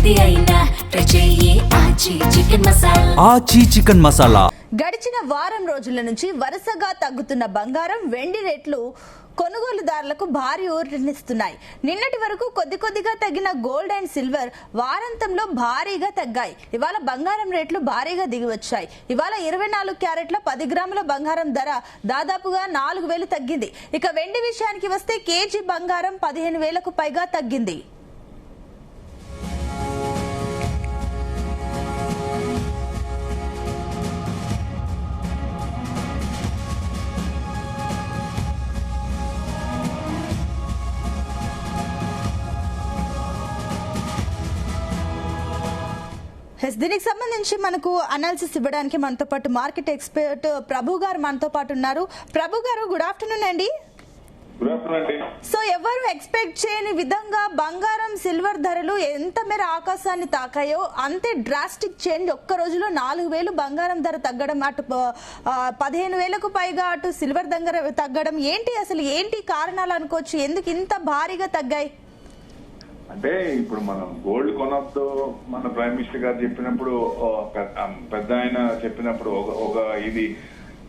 ఏది అయినా ట్రై చెయ్యి ఆచి చికెన్ మసాలా. ఆచి చికెన్ మసాలా. గడిచిన వారం రోజుల నుంచి వరుసగా తగ్గుతున్న బంగారం, వెండి రేట్లు కొనుగోలుదారులకు భారీ ఊరటనిస్తున్నాయి. నిన్నటి వరకు కొద్దిగా తగ్గిన గోల్డ్ అండ్ సిల్వర్ వారాంతంలో భారీగా తగ్గాయి. ఇవాళ బంగారం రేట్లు భారీగా దిగివచ్చాయి. ఇవాళ 24 క్యారెట్ల 10 గ్రాముల బంగారం ధర దాదాపుగా 4,000 తగ్గింది. ఇక వెండి విషయానికి వస్తే కేజీ బంగారం 15,000కు పైగా తగ్గింది. దీనికి సంబంధించి మనకు అనాలిసిస్ ఇవ్వడానికి మనతో పాటు మార్కెట్ ఎక్స్పర్ట్ ప్రభు గారు మనతో పాటు ఉన్నారు. ప్రభు గారు, గుడ్ ఆఫ్టర్నూన్ అండి. సో ఎవరు ఎక్స్పెక్ట్ చేయని విధంగా బంగారం, సిల్వర్ ధరలు ఎంత మేర ఆకాశాన్ని తాకాయో అంతే డ్రాస్టిక్ చేంజ్ ఒక్క రోజులో 4,000 బంగారం ధర తగ్గడం, అటు 15,000కు పైగా అటు సిల్వర్ దగ్గర తగ్గడం. అసలు ఏంటి కారణాలు అనుకోవచ్చు? ఎందుకు ఇంత భారీగా తగ్గాయి? అంటే ఇప్పుడు మనం గోల్డ్ కొనొద్దు, మన ప్రైమ్ మినిస్టర్ గారు చెప్పినప్పుడు, పెద్ద ఆయన చెప్పినప్పుడు ఒక ఇది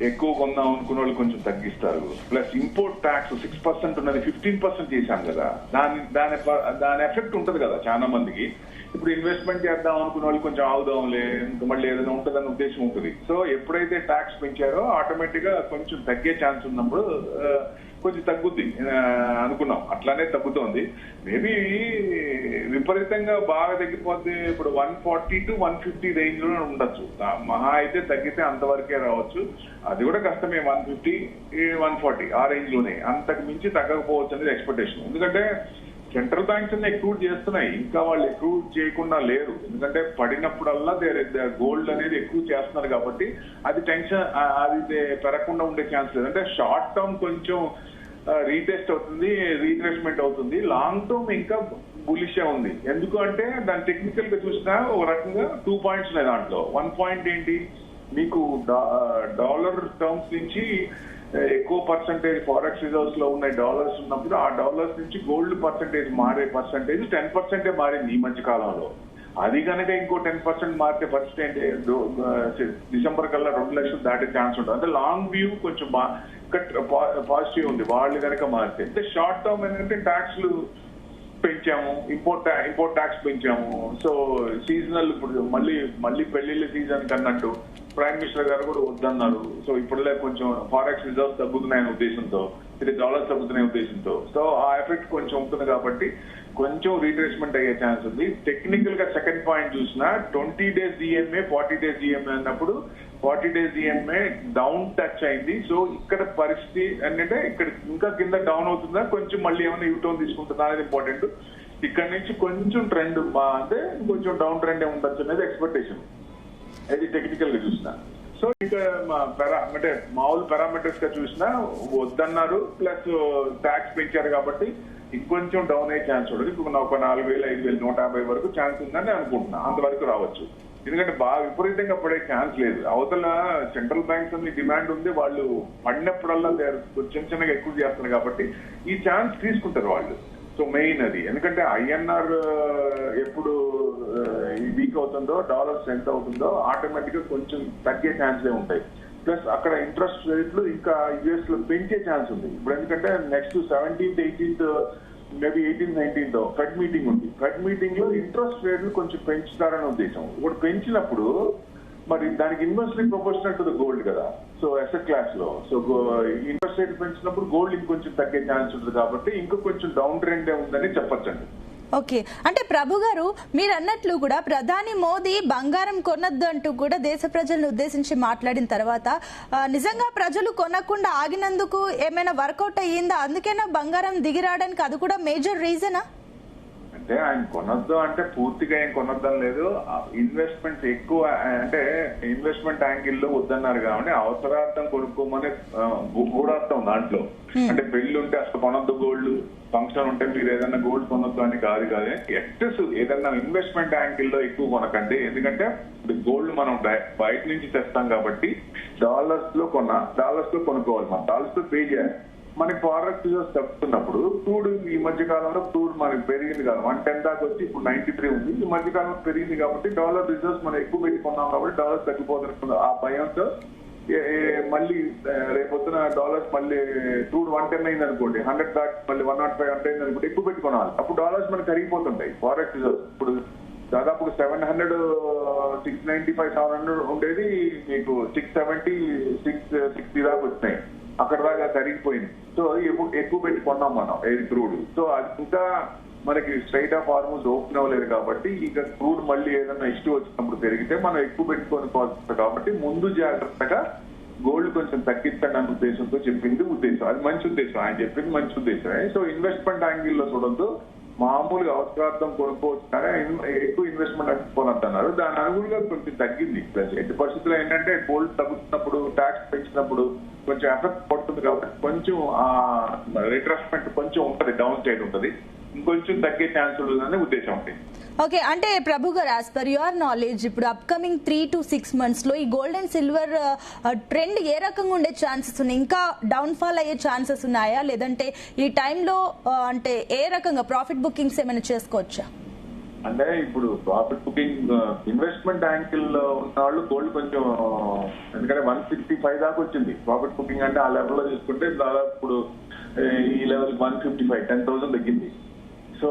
ఎక్కువ కొందాం అనుకున్న వాళ్ళు కొంచెం తగ్గిస్తారు. ప్లస్ ఇంపోర్ట్ ట్యాక్స్ 6% ఉన్నది 15% చేశాం కదా, దాని ఎఫెక్ట్ ఉంటది కదా చాలా మందికి. ఇప్పుడు ఇన్వెస్ట్మెంట్ చేద్దాం అనుకున్న వాళ్ళు కొంచెం ఆగుదాంలే, ఇంకా మళ్ళీ ఏదైనా ఉంటుందన్న ఉద్దేశం ఉంటుంది. సో ఎప్పుడైతే ట్యాక్స్ పెంచారో ఆటోమేటిక్ గా కొంచెం తగ్గే ఛాన్స్ ఉన్నప్పుడు కొంచెం తగ్గుద్ది అనుకున్నాం. అట్లానే తగ్గుతోంది. మేబీ విపరీతంగా బాగా తగ్గిపోద్ది. ఇప్పుడు 140 to 150 రేంజ్ లో ఉండొచ్చు. మహా అయితే తగ్గితే అంతవరకే రావచ్చు. అది కూడా కష్టమే. 150, 140 ఆ రేంజ్ లోనే, అంతకు మించి తగ్గకపోవచ్చు అనేది ఎక్స్పెక్టేషన్. ఎందుకంటే సెంట్రల్ బ్యాంక్స్ అన్ని ఎక్కువ చేస్తున్నాయి, ఇంకా వాళ్ళు ఎక్కువ చేయకుండా లేరు. ఎందుకంటే పడినప్పుడల్లా గోల్డ్ అనేది ఎక్కువ చేస్తున్నారు కాబట్టి అది టెన్షన్, అది పెరగకుండా ఉండే ఛాన్స్ లేదు. అంటే షార్ట్ టర్మ్ కొంచెం రీటెస్ట్ అవుతుంది, రీట్రేస్మెంట్ అవుతుంది. లాంగ్ టర్మ్ ఇంకా బులిష్ ఉంది. ఎందుకు అంటే దాని టెక్నికల్ గా చూసినా ఒక రకంగా 2 పాయింట్స్ ఉన్నాయి దాంట్లో. 1 పాయింట్ ఏంటి, మీకు డాలర్ టర్మ్స్ నుంచి ఎక్కువ పర్సంటేజ్ ఫారెక్స్ రిజర్వ్స్ లో ఉన్న డాలర్స్ ఉన్నప్పుడు ఆ డాలర్స్ నుంచి గోల్డ్ పర్సంటేజ్ మారే పర్సంటేజ్ 10% మారింది ఈ మధ్య కాలంలో. అది కనుక ఇంకో 10% మారితే ఫస్ట్ ఏంటి, డిసెంబర్ కల్లా 2 లక్షలు దాటే ఛాన్స్ ఉంటుంది. అంటే లాంగ్ వ్యూ కొంచెం పాజిటివ్ ఉంది వాళ్ళు కనుక మారితే. అంటే షార్ట్ టర్మ్ ఏంటంటే ట్యాక్స్లు పెంచాము, ఇంపోర్ట్ ట్యాక్స్ పెంచాము. సో సీజనల్ ఇప్పుడు మళ్ళీ పెళ్లిళ్ళ సీజన్ కన్నట్టు ప్రైమ్ మినిస్టర్ గారు కూడా వద్దన్నారు. సో ఇప్పుడులే కొంచెం ఫారెక్స్ రిజర్వ్స్ తగ్గుతున్నాయనే ఉద్దేశంతో, ఇది డాలర్స్ తగ్గుతున్న ఉద్దేశంతో, సో ఆ ఎఫెక్ట్ కొంచెం ఉంటుంది కాబట్టి కొంచెం రీట్రేస్మెంట్ అయ్యే ఛాన్స్ ఉంది. టెక్నికల్ గా సెకండ్ పాయింట్ చూసినా 20 days ఈఎంఏ 40 days ఈఎంఏ అన్నప్పుడు 40 days ఈఎంఏ డౌన్ టచ్ అయింది. సో ఇక్కడ పరిస్థితి ఏంటంటే ఇక్కడ ఇంకా కింద డౌన్ అవుతుందా, కొంచెం మళ్ళీ ఏమైనా యూటర్న్ తీసుకుంటుందా అనేది ఇంపార్టెంట్. ఇక్కడ నుంచి కొంచెం ట్రెండ్ అంటే కొంచెం డౌన్ ట్రెండ్ ఉండొచ్చు అనేది ఎక్స్పెక్టేషన్. అది టెక్నికల్ గా చూసినా. సో ఇంకా అంటే మామూలు పారామీటర్స్ గా చూసినా వద్దన్నారు, ప్లస్ ట్యాక్స్ పెంచారు కాబట్టి ఇంకొంచెం డౌన్ అయ్యే ఛాన్స్ ఉండదు. ఇప్పుడు ఒక 4,000, 5,000, 150 వరకు ఛాన్స్ ఉందని అనుకుంటున్నా. అంతవరకు రావచ్చు. ఎందుకంటే బాగా విపరీతంగా పడే ఛాన్స్ లేదు. అవతల సెంట్రల్ బ్యాంక్స్ అన్ని డిమాండ్ ఉంది, వాళ్ళు పడినప్పుడల్లా చిన్నగా ఎక్కువ చేస్తున్నారు కాబట్టి ఈ ఛాన్స్ తీసుకుంటారు వాళ్ళు. సో మెయిన్ అది. ఎందుకంటే ఐఎన్ఆర్ ఎప్పుడు వీక్ అవుతుందో, డాలర్ స్ట్రెంత్ అవుతుందో ఆటోమేటిక్ గా కొంచెం తగ్గే ఛాన్స్లే ఉంటాయి. ప్లస్ అక్కడ ఇంట్రెస్ట్ రేట్లు ఇంకా యుఎస్ లో పెంచే ఛాన్స్ ఉంది. ఇప్పుడు ఎందుకంటే next 17th, 18th, maybe 18th, 19th fed meeting ఉంది. ఫెడ్ మీటింగ్ లో ఇంట్రెస్ట్ రేట్లు కొంచెం పెంచుతారనే ఉద్దేశం. ఇప్పుడు పెంచినప్పుడు మరి దానికి inversely proportional to the gold కదా, సో అసెట్ క్లాస్ లో. సో ఇంట్రెస్ట్ రేట్ పెంచినప్పుడు గోల్డ్ ఇంకొంచెం తగ్గే ఛాన్స్ ఉంటుంది కాబట్టి ఇంకా కొంచెం డౌన్ ట్రెండ్ ఉందని చెప్పొచ్చండి. ఓకే, అంటే ప్రభు గారు మీరు అన్నట్లు కూడా ప్రధాని మోదీ బంగారం కొనొద్దు అంటూ కూడా దేశ ప్రజలను ఉద్దేశించి మాట్లాడిన తర్వాత నిజంగా ప్రజలు కొనకుండా ఆగినందుకు ఏమైనా వర్కౌట్ అయ్యిందా? అందుకేనా బంగారం దిగి రావడానికి అది కూడా మేజర్ రీజనా? అంటే ఆయన కొనొద్దు అంటే పూర్తిగా ఏం కొనొద్దని లేదు. ఇన్వెస్ట్మెంట్స్ ఎక్కువ అంటే ఇన్వెస్ట్మెంట్ యాంగిల్లో వద్దన్నారు కాబట్టి అవసరార్థం కొనుక్కోమని గూఢార్థం దాంట్లో. అంటే పెళ్లి ఉంటే అసలు కొనొద్దు గోల్డ్, ఫంక్షన్ ఉంటే మీరు ఏదైనా గోల్డ్ కొనొద్దు అని కాదు. ఎక్సెస్ ఏదన్నా ఇన్వెస్ట్మెంట్ యాంగిల్లో ఎక్కువ కొనకండి. ఎందుకంటే గోల్డ్ మనం బయట నుంచి తెస్తాం కాబట్టి డాలర్స్ లో కొనుక్కోవాలి, మనం డాలర్స్ తో పే చేయాలి. మనకి ఫారెస్ట్ రిజర్వ్స్ తగ్గుతున్నప్పుడు క్రూడ్ ఈ మధ్య కాలంలో క్రూడ్ మనకి పెరిగింది కాదు 110 దాకా వచ్చి ఇప్పుడు 93 ఉంది. ఈ మధ్య కాలంలో పెరిగింది కాబట్టి డాలర్ రిజర్వ్స్ మనం ఎక్కువ పెట్టుకున్నాం కాబట్టి డాలర్ తగ్గిపోతున్న ఆ భయంతో మళ్ళీ రేపొద్దున డాలర్స్ మళ్ళీ క్రూడ్ 110 అయింది అనుకోండి 100 దాటి మళ్ళీ 105 అయింది అనుకోండి ఎక్కువ పెట్టుకోవాలి. అప్పుడు డాలర్స్ మనకి కరిగిపోతుంటాయి ఫారెస్ట్ రిజర్వ్స్. ఇప్పుడు దాదాపు 700 695 700 ఉండేది మీకు 670 660 దాకా వచ్చినాయి. అక్కడ దాకా కరిగిపోయింది. సో ఎక్కువ పెట్టి కొన్నాం మనం ఏది క్రూడ్. సో అది ఇంకా మనకి స్ట్రైట్ ఆఫ్ హార్మోన్స్ ఓపెన్ అవ్వలేదు కాబట్టి ఇక క్రూడ్ మళ్ళీ ఏదైనా ఇష్యూ వచ్చినప్పుడు పెరిగితే మనం ఎక్కువ పెట్టుకొని పోతుంది కాబట్టి ముందు జాగ్రత్తగా గోల్డ్ కొంచెం తగ్గించండి అనే ఉద్దేశంతో చెప్పింది ఉద్దేశం. అది మంచి ఉద్దేశం, ఆయన చెప్పింది మంచి ఉద్దేశమే. సో ఇన్వెస్ట్మెంట్ యాంగిల్ లో చూడద్దు, మామూలుగా అవసరార్థం కొనుక్కోవచ్చు కానీ ఎక్కువ ఇన్వెస్ట్మెంట్ అనుకోనన్నారు. దాని అనుగుణంగా కొంచెం తగ్గింది. ఎట్టి పరిస్థితుల్లో ఏంటంటే గోల్డ్ తగ్గుతున్నప్పుడు ట్యాక్స్ పెంచినప్పుడు కొంచెం ఎఫెక్ట్ పడుతుంది కాబట్టి కొంచెం రిట్రాస్మెంట్ కొంచెం ఉంటది, డౌన్ సైడ్ ఉంటది, ఇంకొంచెం తగ్గే ఛాన్స్ ఉంటుందనే ఉద్దేశం ఉంది. ఓకే, అంటే ప్రభు గారు యాజ్ పర్ యువర్ నాలెడ్జ్ ఇప్పుడు అప్కమింగ్ 3 to 6 months లో ఈ గోల్డ్ అండ్ సిల్వర్ ట్రెండ్ ఏ రకంగా ఉండే ఛాన్సెస్ ఉన్నాయి? ఇంకా డౌన్ ఫాల్ అయ్యే ఛాన్సెస్ ఉన్నాయా? లేదంటే ఈ టైంలో అంటే ఏ రకంగా ప్రాఫిట్ బుకింగ్స్ ఏమైనా చేసుకోవచ్చా? అంటే ఇప్పుడు ప్రాఫిట్ బుకింగ్ ఇన్వెస్ట్మెంట్ యాంగిల్ లో ఉన్న వాళ్ళు గోల్డ్ కొంచెం, ఎందుకంటే 165 దాకా వచ్చింది ప్రాఫిట్ బుకింగ్. అంటే ఆ లెవెల్ లో చూసుకుంటే దాదాపు ఇప్పుడు ఈ లెవెల్ 155 10,000 తగ్గింది. సో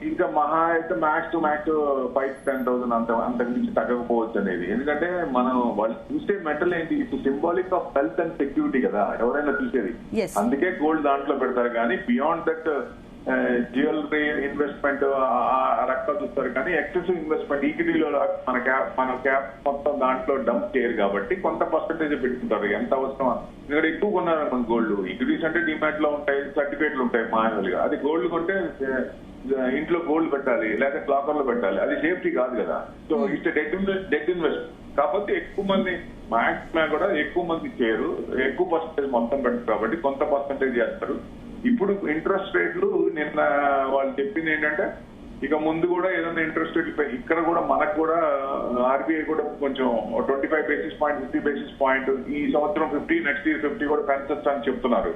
ఇంకా మహా అయితే మ్యాక్స్ టు మ్యాక్స్ 5-10,000 అంతకు మించి తగ్గకపోవచ్చు అనేది. ఎందుకంటే మనం వాళ్ళు చూసే మెటల్ ఏంటి, ఇప్పుడు symbolic of health and security కదా ఎవరైనా చూసేది. అందుకే గోల్డ్ దాంట్లో పెడతారు. కానీ బియాండ్ దట్ జ్యువెలరీ ఇన్వెస్ట్మెంట్ రకాలు చూస్తారు. కానీ ఎక్సెసివ్ ఇన్వెస్ట్మెంట్ ఈక్విటీలో మన క్యాప్ మొత్తం దాంట్లో డంప్ చేయరు కాబట్టి కొంత పర్సెంటేజ్ పెట్టుకుంటారు ఎంత అవసరం. ఎందుకంటే ఎక్కువ కొన్నారు మన గోల్డ్, ఈక్విటీస్ అంటే డిమాట్ లో ఉంటాయి, సర్టిఫికేట్లు ఉంటాయి మాన్యువల్ గా. అది గోల్డ్ కొంటే ఇంట్లో గోల్డ్ పెట్టాలి లేదా క్లాకర్ లో పెట్టాలి, అది సేఫ్టీ కాదు కదా. So it's debt invest. కాకపోతే ఎక్కువ మంది మ్యాక్స్ కూడా ఎక్కువ మంది చేయరు, ఎక్కువ పర్సెంటేజ్ మొత్తం పెట్టరు కాబట్టి కొంత పర్సెంటేజ్ చేస్తారు. ఇప్పుడు ఇంట్రెస్ట్ రేట్లు నిన్న వాళ్ళు చెప్పింది ఏంటంటే ఇక ముందు కూడా ఏదైనా ఇంట్రెస్ట్ రేట్లు ఇక్కడ కూడా మనకు కూడా ఆర్బీఐ కూడా కొంచెం 25 basis points 50 basis points ఈ సంవత్సరం 50, నెక్స్ట్ ఇయర్ 50 కూడా పెంచొచ్చు అని చెప్తున్నారు.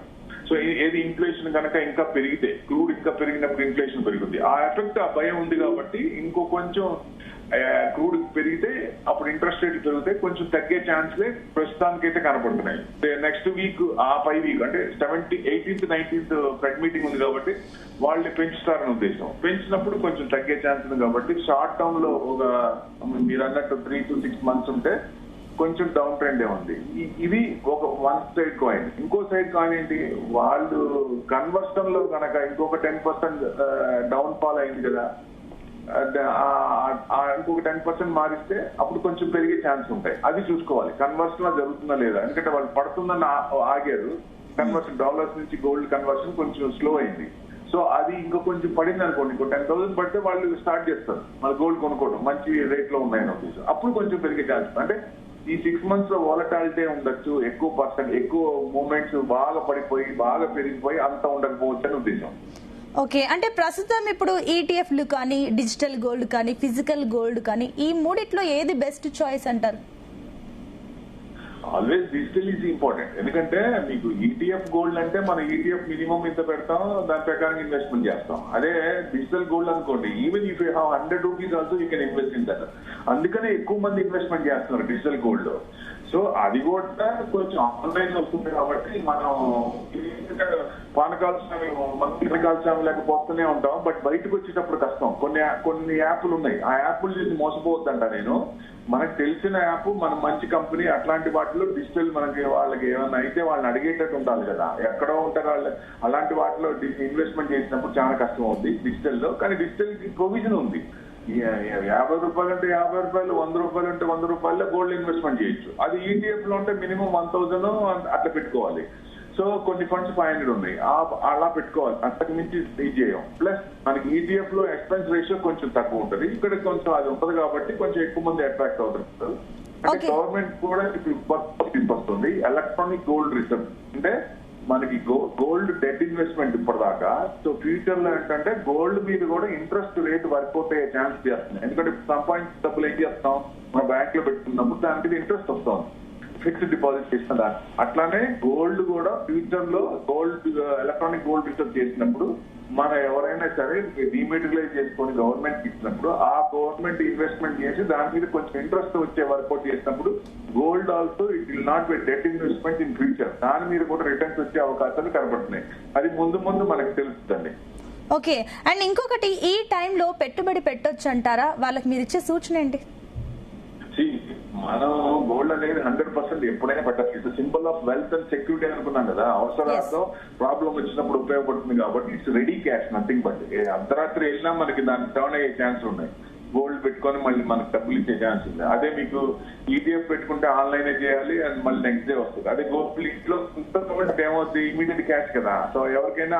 సో ఏది ఇన్ఫ్లేషన్ కనుక ఇంకా పెరిగితే క్రూడ్ ఇంకా పెరిగినప్పుడు ఇన్ఫ్లేషన్ పెరుగుతుంది. ఆ ఎఫెక్ట్ ఆ భయం ఉంది కాబట్టి ఇంకో కొంచెం క్రూడ్ పెరిగితే అప్పుడు ఇంట్రెస్ట్ రేట్లు పెరిగితే కొంచెం తగ్గే ఛాన్స్లే ప్రస్తుతానికైతే కనపడుతున్నాయి. నెక్స్ట్ వీక్ ఆ 5 వీక్ అంటే 18th 19th ఫెడ్ మీటింగ్ ఉంది కాబట్టి వాళ్ళని పెంచుతారని ఉద్దేశం. పెంచినప్పుడు కొంచెం తగ్గే ఛాన్స్ ఉంది కాబట్టి షార్ట్ టర్మ్ లో ఒక మీరు అన్నట్టు 3 to 6 months ఉంటే కొంచెం డౌన్ ట్రెండ్ ఉంది. ఇది ఒక వన్ సైడ్ కాయిన్. ఇంకో సైడ్ కాయిన్ ఏంటి, వాళ్ళు కన్వర్షన్ లో కనుక ఇంకొక 10% డౌన్ ఫాల్ అయింది కదా, ఇంకొక 10% మారిస్తే అప్పుడు కొంచెం పెరిగే ఛాన్స్ ఉంటాయి. అది చూసుకోవాలి కన్వర్షన్ లో జరుగుతుందా లేదా. ఎందుకంటే వాళ్ళు పడుతుందని ఆగారు. కన్వర్షన్ డాలర్స్ నుంచి గోల్డ్ కన్వర్షన్ కొంచెం స్లో అయింది. సో అది ఇంకా కొంచెం పడింది అనుకోండి, ఇంకో 10,000 పడితే వాళ్ళు స్టార్ట్ చేస్తారు మళ్ళీ గోల్డ్ కొనుక్కోవడం మంచి రేట్ లో ఉన్నాయని ఉద్దేశం. అప్పుడు కొంచెం పెరిగే ఛాన్స్. అంటే ఈ 6 months లో వాలటాలిటీ ఉండొచ్చు, ఎక్కువ మూమెంట్స్ బాగా పడిపోయి బాగా పెరిగిపోయి అంత ఉండకపోవచ్చు అని ఉద్దేశం. ఓకే, అంటే ప్రస్తుతం ఇప్పుడు ఈటీఎఫ్లు కానీ డిజిటల్ గోల్డ్ కానీ ఫిజికల్ గోల్డ్ కానీ ఈ మూడిట్లో ఏది బెస్ట్ చాయిస్ అంటారు? Always digital is important. ఎందుకంటే మీకు ఈటీఎఫ్ గోల్డ్ అంటే మనం ఈటీఎఫ్ మినిమం ఇంత పెడతాం, దాని ప్రకారం ఇన్వెస్ట్మెంట్ చేస్తాం. అదే డిజిటల్ గోల్డ్ అనుకోండి, even if you have 100 rupees also you can invest in that. అందుకనే ఎక్కువ మంది ఇన్వెస్ట్మెంట్ చేస్తున్నారు డిజిటల్ గోల్డ్ లో. సో అది కూడా కొంచెం ఆన్లైన్ లో వస్తుంది కాబట్టి మనం పానకాల స్వామి లేకపోతూనే ఉంటాం. బట్ బయటకు వచ్చేటప్పుడు కష్టం. కొన్ని యాప్లు ఉన్నాయి, ఆ యాప్లు చూసి మోసపోవద్దంట నేను. మనకు తెలిసిన యాప్, మన మంచి కంపెనీ, అట్లాంటి వాటిలో డిజిటల్ మనకి వాళ్ళకి ఏమైనా అయితే వాళ్ళని అడిగేటట్టు ఉండాలి కదా. ఎక్కడో ఉంటారు వాళ్ళు. అలాంటి వాటిలో ఇన్వెస్ట్మెంట్ చేసినప్పుడు చాలా కష్టం ఉంది డిజిటల్ లో. కానీ డిజిటల్ కి ప్రొవిజన్ ఉంది. 50 రూపాయలు అంటే 50 రూపాయలు, 100 రూపాయలు అంటే 100 రూపాయల్లో గోల్డ్ ఇన్వెస్ట్మెంట్ చేయొచ్చు. అది ఈటీఎఫ్ లో ఉంటే మినిమం 1,000 అట్లా పెట్టుకోవాలి. సో కొన్ని ఫండ్స్ 500 ఉన్నాయి, అలా పెట్టుకోవాలి. అంతకు మించి ఇది చేయం. ప్లస్ మనకి ఈటీఎఫ్ లో ఎక్స్పెన్స్ రేషియో కొంచెం తక్కువ ఉంటుంది, ఇక్కడ కొంచెం అది ఉంటుంది కాబట్టి కొంచెం ఎక్కువ మంది అట్రాక్ట్ అవుతుంటారు. అంటే గవర్నమెంట్ కూడా తీసుకొస్తుంది ఎలక్ట్రానిక్ గోల్డ్ రిజర్వ్. అంటే మనకి గోల్డ్ డెట్ ఇన్వెస్ట్మెంట్ ఇప్పటిదాకా. సో ఫ్యూచర్ లో ఏంటంటే గోల్డ్ మీద కూడా ఇంట్రెస్ట్ రేట్ వర్కౌట్ అయ్యే ఛాన్స్ చేస్తుంది. ఎందుకంటే సంపాదించిన డబ్బులు ఏం చేస్తాం, మన బ్యాంక్ లో పెట్టుకున్నప్పుడు దాని మీద ఇంట్రెస్ట్ వస్తుంది. ఫిక్స్డ్ డిపాజిట్ చేసిన అట్లానే గోల్డ్ కూడా ఫ్యూచర్ లో గోల్డ్ ఎలక్ట్రానిక్ గోల్డ్ రిజర్వ్ చేసినప్పుడు మన ఎవరైనా సరే డిమెటీరియలైజ్ చేసుకొని గవర్నమెంట్ ఇచ్చినప్పుడు ఆ గవర్నమెంట్ ఇన్వెస్ట్మెంట్ చేసి దాని మీద కొంచెం ఇంట్రెస్ట్ వచ్చే వర్కౌట్ చేసినప్పుడు gold also it will not be debt investment in future, దాని మీద కూడా రిటర్న్స్ వచ్చే అవకాశాలు కనబడుతున్నాయి. అది ముందు ముందు మనకు తెలుస్తుందండి. ఓకే, అండ్ ఇంకొకటి, ఈ టైంలో పెట్టుబడి పెట్టొచ్చు అంటారా? వాళ్ళకి మీరు ఇచ్చే సూచన ఏంటి? మనం గోల్డ్ అనేది 100% ఎప్పుడైనా పెట్టచ్చు. It's symbol of wealth and security అనుకున్నాం కదా, అవసరాలతో ప్రాబ్లం వచ్చినప్పుడు ఉపయోగపడుతుంది కాబట్టి it's ready cash, nothing but. అర్ధరాత్రి వెళ్ళినా మనకి దానికి టర్న్ అయ్యే ఛాన్స్ ఉన్నాయి. గోల్డ్ పెట్టుకొని మళ్ళీ మనకు డబ్బులు ఇచ్చే ఛాన్స్ ఉంది. అదే మీకు ఈటీఎఫ్ పెట్టుకుంటే ఆన్లైన్ చేయాలి అండ్ మళ్ళీ నెక్స్ట్ డే వస్తుంది. అదే గోల్డ్ ఇంట్లో ఏమవుతుంది, ఇమీడియట్ క్యాష్ కదా, సో ఎవరికైనా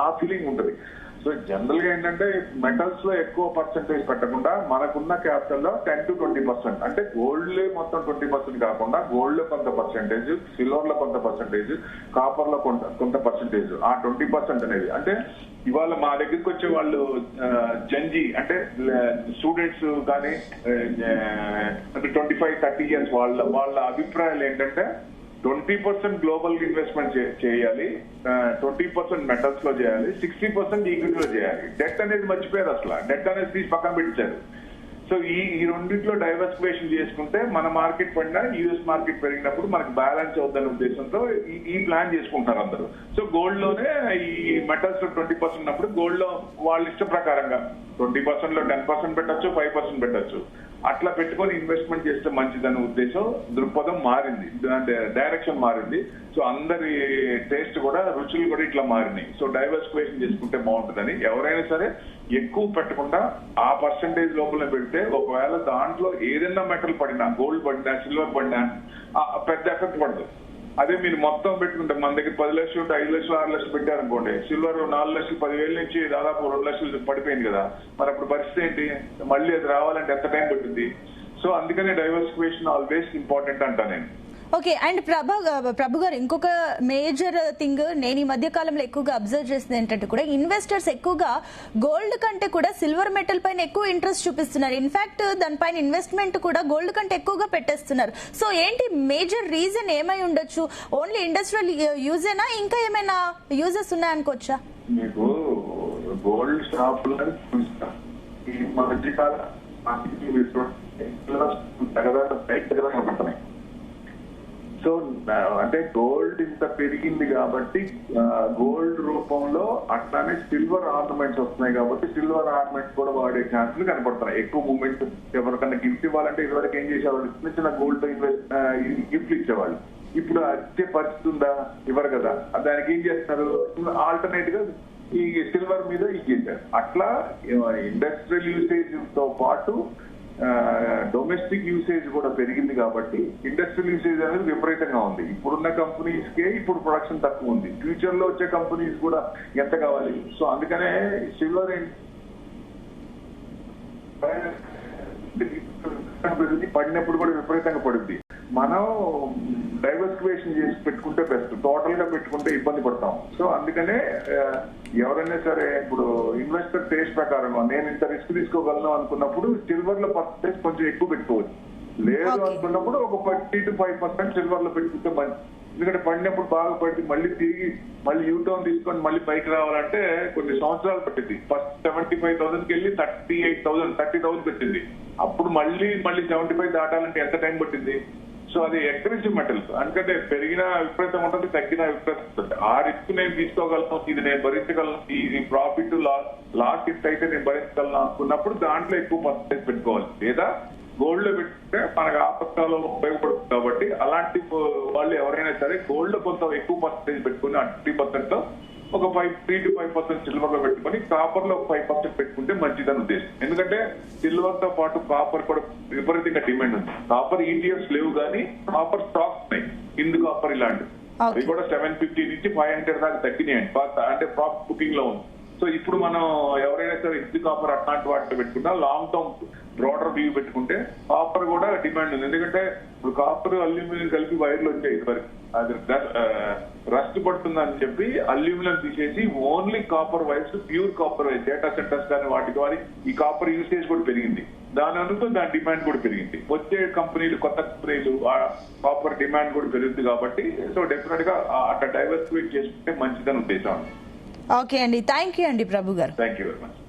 ఆ ఫీలింగ్ ఉంటుంది. సో జనరల్ గా ఏంటంటే మెటల్స్ లో ఎక్కువ పర్సెంటేజ్ పెట్టకుండా మనకున్న క్యాపిటల్ లో 10 to 20%, అంటే గోల్డ్ లో మొత్తం 20% కాకుండా గోల్డ్ లో కొంత పర్సెంటేజ్, సిల్వర్ లో కొంత పర్సెంటేజ్, కాపర్ లో కొంత పర్సెంటేజ్, ఆ 20% అనేది. అంటే ఇవాళ మా దగ్గరికి వచ్చే వాళ్ళు జంజీ అంటే స్టూడెంట్స్ కానీ అంటే 25-30 years వాళ్ళ అభిప్రాయాలు ఏంటంటే 20% గ్లోబల్ ఇన్వెస్ట్మెంట్ చేయాలి, 20% మెటల్స్ లో చేయాలి, 60% ఈక్విటీలో చేయాలి. డెట్ అనేది మర్చిపోయారు, అసలు డెట్ అనేది తీసి పక్కన పెట్టారు. సో ఈ రెండింటిలో డైవర్సిఫికేషన్ చేసుకుంటే మన మార్కెట్ పడినా యూఎస్ మార్కెట్ పెరిగినప్పుడు మనకు బ్యాలెన్స్ అవుతుందనే ఉద్దేశంతో ఈ ప్లాన్ చేసుకుంటారు అందరూ. సో గోల్డ్ లోనే ఈ మెటల్స్ లో 20% ఉన్నప్పుడు గోల్డ్ లో వాళ్ళ ఇష్ట ప్రకారంగా 20% లో 10% పెట్టచ్చు, 5% పెట్టచ్చు. అట్లా పెట్టుకొని ఇన్వెస్ట్మెంట్ చేస్తే మంచిదనే ఉద్దేశం, దృక్పథం మారింది, డైరెక్షన్ మారింది. సో అందరి టేస్ట్ కూడా, రుచులు కూడా ఇట్లా మారినాయి. సో డైవర్సిఫికేషన్ చేసుకుంటే బాగుంటుందని ఎవరైనా సరే ఎక్కువ పెట్టకుండా ఆ పర్సంటేజ్ లోపల పెడితే ఒకవేళ దాంట్లో ఏదైనా మెటల్ పడినా, గోల్డ్ పడినా, సిల్వర్ పడినా పెద్ద ఎఫెక్ట్ పడదు. అదే మీరు మొత్తం పెట్టుకుంటే మన దగ్గర 10 లక్షలు ఉంటే 5 లక్షలు 6 లక్షలు పెట్టారనుకోండి, సిల్వర్ 4 లక్షలు 10,000 నుంచి దాదాపు 2 లక్షలు పడిపోయింది కదా, మరి అప్పుడు పరిస్థితి ఏంటి? మళ్ళీ అది రావాలంటే ఎంత టైం పడుతుంది? సో అందుకనే డైవర్సిఫికేషన్ ఆల్వేస్ ఇంపార్టెంట్ అంటా నేను. ఓకే, అండ్ ప్రభు గారు, ఇంకొక మేజర్ థింగ్ నేను ఈ మధ్య కాలంలో ఎక్కువగా అబ్జర్వ్ చేసింది ఏంటంటే కూడా ఇన్వెస్టర్స్ ఎక్కువగా గోల్డ్ కంటే కూడా సిల్వర్ మెటల్ పైన ఎక్కువ ఇంట్రెస్ట్ చూపిస్తున్నారు. ఇన్ఫాక్ట్ దానిపైన ఇన్వెస్ట్మెంట్ కూడా గోల్డ్ కంటే ఎక్కువగా పెట్టేస్తున్నారు. సో ఏంటి మేజర్ రీజన్ ఏమై ఉండొచ్చు? ఓన్లీ ఇండస్ట్రియల్ యూజేనా, ఇంకా ఏమైనా యూజెస్ ఉన్నాయనుకోవచ్చా? మీకు గోల్డ్ షాప్ సో అంటే గోల్డ్ ఇంత పెరిగింది కాబట్టి గోల్డ్ రూపంలో అట్లానే సిల్వర్ ఆర్నమెంట్స్ వస్తున్నాయి కాబట్టి సిల్వర్ ఆర్నమెంట్స్ కూడా వాడే ఛాన్సులు కనపడుతున్నాయి. ఎక్కువ మూమెంట్ ఎవరికన్నా గిఫ్ట్ ఇవ్వాలంటే ఇదివరకు ఏం చేసేవాళ్ళు, చిన్న చిన్న గోల్డ్ గిఫ్ట్ ఇచ్చేవాళ్ళు. ఇప్పుడు వచ్చే పరిస్థితి ఉందా? ఇవ్వరు కదా. దానికి ఏం చేస్తున్నారు, ఆల్టర్నేట్ గా ఈ సిల్వర్ మీద ఇచ్చేసారు. అట్లా ఇండస్ట్రియల్ యూసేజ్ తో పాటు డొమెస్టిక్ యూసేజ్ కూడా పెరిగింది కాబట్టి ఇండస్ట్రియల్ యూసేజ్ అనేది విపరీతంగా ఉంది. ఇప్పుడున్న కంపెనీస్ కే ఇప్పుడు ప్రొడక్షన్ తక్కువ ఉంది, ఫ్యూచర్ లో వచ్చే కంపెనీస్ కూడా ఎంత కావాలి. సో అందుకనే సిల్వర్ పడినప్పుడు కూడా విపరీతంగా పడుద్ది. మనం డైవర్సిఫికేషన్ చేసి పెట్టుకుంటే బెస్ట్, టోటల్ గా పెట్టుకుంటే ఇబ్బంది పడతాం. సో అందుకనే ఎవరైనా సరే ఇప్పుడు ఇన్వెస్టర్ టేస్ట్ ప్రకారం నేను ఇంత రిస్క్ తీసుకోగలను అనుకున్నప్పుడు సిల్వర్ లో పర్సెంటేజ్ కొంచెం ఎక్కువ పెట్టుకోవచ్చు. లేదు అనుకున్నప్పుడు ఒక 30 to 5% సిల్వర్ లో పెట్టుకుంటే మంచి. ఎందుకంటే పడినప్పుడు బాగా పడి మళ్ళీ తిరిగి మళ్ళీ యూటర్న్ తీసుకొని మళ్ళీ పైకి రావాలంటే కొన్ని సంవత్సరాలు పట్టింది. ఫస్ట్ 75,000కి వెళ్ళి 30,000 పెట్టింది. అప్పుడు మళ్ళీ 75 దాటాలంటే ఎంత టైం పట్టింది? సో అది అగ్రెసివ్ మెటల్స్, ఎందుకంటే పెరిగిన విపరీతం ఉంటుంది, తగ్గిన విపరీతం ఉంటుంది. ఆ రిస్క్ నేను తీసుకోగలను, ఇది నేను భరించగలను, ఇది ప్రాఫిట్ లాస్ హిట్ అయితే నేను భరించగలను అనుకున్నప్పుడు దాంట్లో ఎక్కువ పర్సెంటేజ్ పెట్టుకోవాలి. లేదా గోల్డ్ లో పెట్టుకుంటే మనకు ఆపత్కాలంలో ఉపయోగపడుతుంది. కాబట్టి అలాంటి వాళ్ళు ఎవరైనా సరే గోల్డ్ లో కొంత ఎక్కువ పర్సెంటేజ్ పెట్టుకుని 30% లో ఒక 3 to 5% సిల్వర్ లో పెట్టుకుని కాపర్ లో ఒక 5% పెట్టుకుంటే మంచిదని ఉద్దేశం. ఎందుకంటే సిల్వర్ తో పాటు కాపర్ కూడా విపరీతంగా డిమాండ్ ఉంది. కాపర్ ఈటీఎఫ్స్ లేవు కానీ కాపర్ స్టాక్స్ ఉన్నాయి, హిందూ కాపర్ ఇలాంటివి. అవి కూడా 750 నుంచి 500 దాకా తగ్గినాయండి, అంటే ప్రాఫిట్ బుకింగ్ లో ఉంది. సో ఇప్పుడు మనం ఎవరైనా సరే హిందూ కాపర్ అట్లాంటి వాటిలో పెట్టుకున్నా లాంగ్ టర్మ్ బ్రాడర్ వ్యూ పెట్టుకుంటే కాపర్ కూడా డిమాండ్ ఉంది. ఎందుకంటే ఇప్పుడు కాపర్ అల్యూమినియం కలిపి వైర్లు వచ్చాయి, ఇదివరకు అది రస్ట్ పడుతుందని చెప్పి అల్యూమినియం తీసేసి only copper wires, pure copper wires, data centres కానీ వాటికి వారి ఈ కాపర్ యూసేజ్ కూడా పెరిగింది. దాని అనుకో దాని డిమాండ్ కూడా పెరిగింది. వచ్చే కంపెనీలు, కొత్త కంపెనీలు కాపర్ డిమాండ్ కూడా పెరుగుతుంది కాబట్టి సో డెఫినెట్ గా అట్లా డైవర్సిఫై చేసుకుంటే మంచిదని ఉద్దేశం. ఓకే అండి, థ్యాంక్ యూ అండి ప్రభు గారు. Thank you very much.